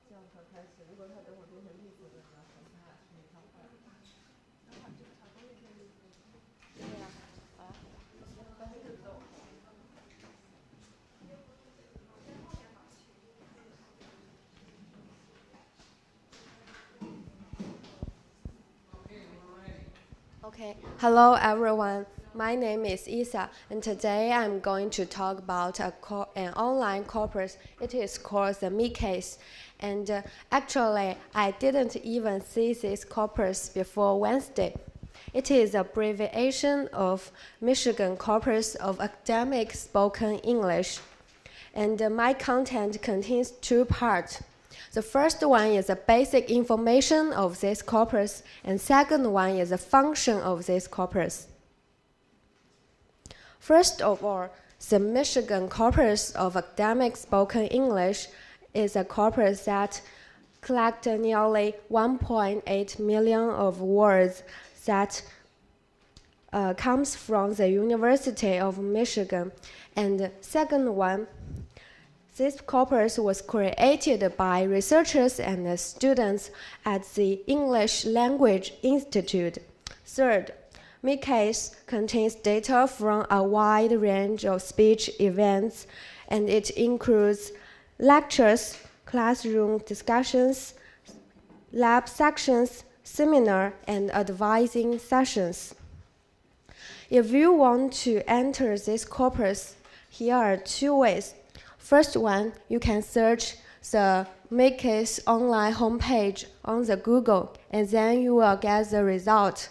这样才开始。如果他等会读成例子的呢，很怕是没看坏。对呀，好呀。Okay, hello everyone. My name is Isa, and today I'm going to talk about an online corpus. It is called the MICASE, and actually, I didn't even see this corpus before Wednesday. It is an abbreviation of Michigan Corpus of Academic Spoken English, and my content contains two parts. The first one is the basic information of this corpus, and second one is the function of this corpus. First of all, the Michigan Corpus of Academic Spoken English is a corpus that collects nearly 1.8 million of words that comes from the University of Michigan. And the second one, this corpus was created by researchers and students at the English Language Institute. Third, MICASE contains data from a wide range of speech events, and it includes lectures, classroom discussions, lab sections, seminar, and advising sessions. If you want to enter this corpus, here are two ways. First one, you can search the MICASE online homepage on the Google, and then you will get the result.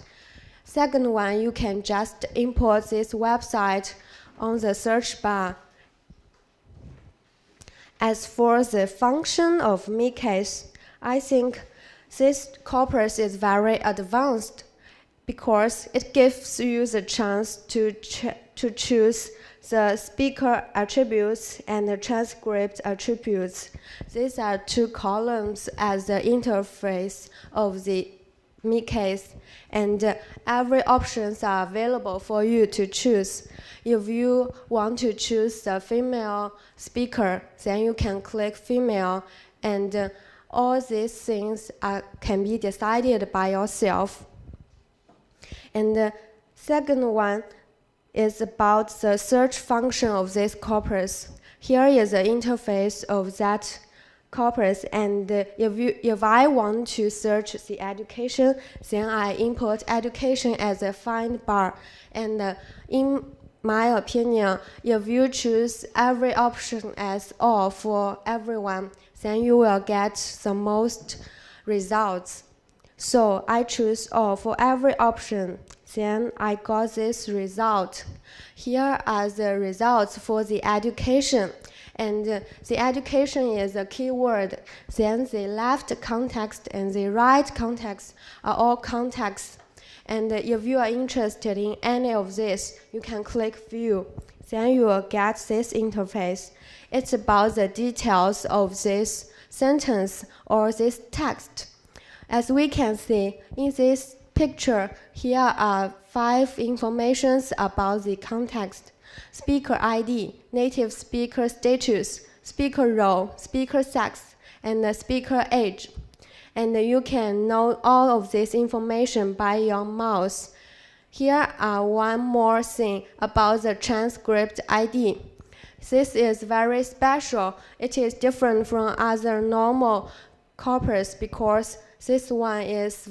Second one, you can just import this website on the search bar. As for the function of MICASE, I think this corpus is very advanced because it gives you the chance to choose the speaker attributes and the transcript attributes. These are two columns as the interface of the MICASE, and every options are available for you to choose. If you want to choose the female speaker, then you can click female, and all these things can be decided by yourself. And the second one is about the search function of this corpus. Here is the interface of that corpus, and if I want to search the education, then I import education as a find bar. And in my opinion, if you choose every option as all for everyone, then you will get the most results. So I choose all for every option. Then I got this result. Here are the results for the education. And the education is a keyword. Then the left context and the right context are all contexts. And if you are interested in any of this, you can click View. Then you will get this interface. It's about the details of this sentence or this text. As we can see in this picture, here are 5 informations about the context: speaker ID, native speaker status, speaker role, speaker sex, and the speaker age. And you can know all of this information by your mouse. Here are one more thing about the transcript ID. This is very special. It is different from other normal corpus because this one is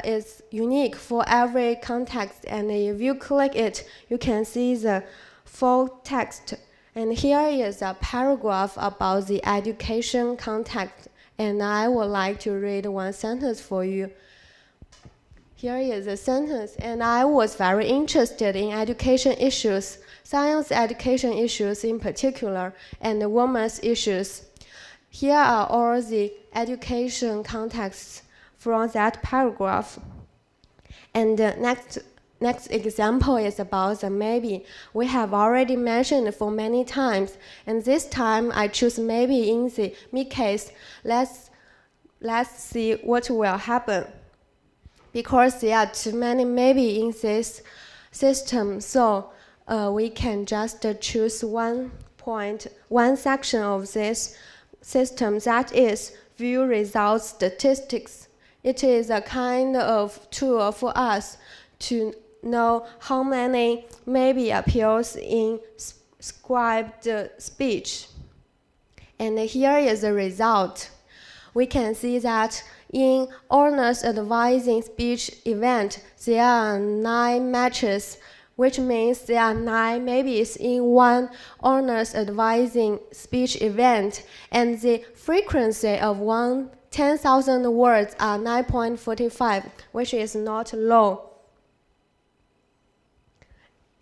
is unique for every context, and if you click it, you can see the full text. And here is a paragraph about the education context, and I would like to read one sentence for you. Here is a sentence, and I was very interested in education issues, science education issues in particular, and women's issues. Here are all the education contexts from that paragraph. And the next example is about the maybe. We have already mentioned for many times, and this time I choose maybe in the MICASE. Let's see what will happen. Because there are too many maybe in this system, so we can just choose one section of this system that is view results statistics. It is a kind of tool for us to know how many maybe appears in scribed speech. And here is the result. We can see that in honors advising speech event, there are 9 matches, which means there are 9 maybes in one honors advising speech event, and the frequency of 10,000 words are 9.45, which is not low.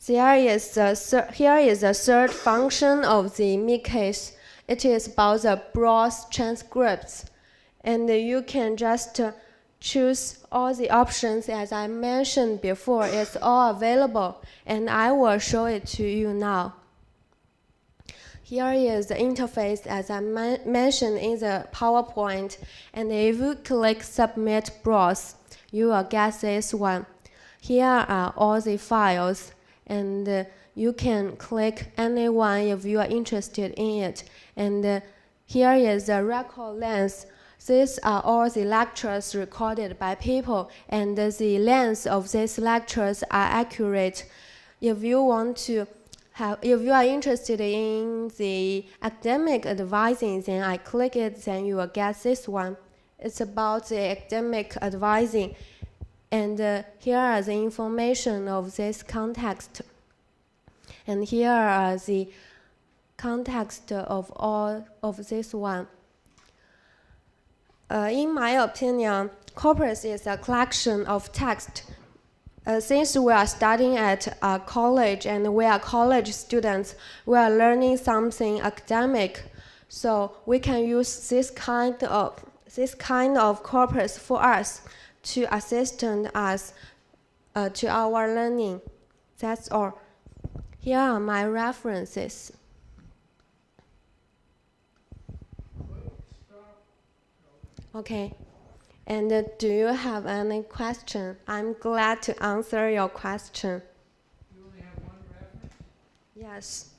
Here is the third function of the MICASE. It is about the broad transcripts. And you can just choose all the options as I mentioned before. It's all available, and I will show it to you now. Here is the interface as I mentioned in the PowerPoint, and if you click Submit Browse, you will get this one. Here are all the files, and you can click any one if you are interested in it. And here is the record length. These are all the lectures recorded by people, and the length of these lectures are accurate. If you are interested in the academic advising, then I click it, then you will get this one. It's about the academic advising, and here are the information of this context. And here are the context of all of this one. In my opinion, corpus is a collection of text. Since we are studying at college and we are college students, we are learning something academic. So we can use this kind of corpus for us to assist us to our learning. That's all. Here are my references. Okay, and do you have any question? I'm glad to answer your question. You only have one reference? Yes.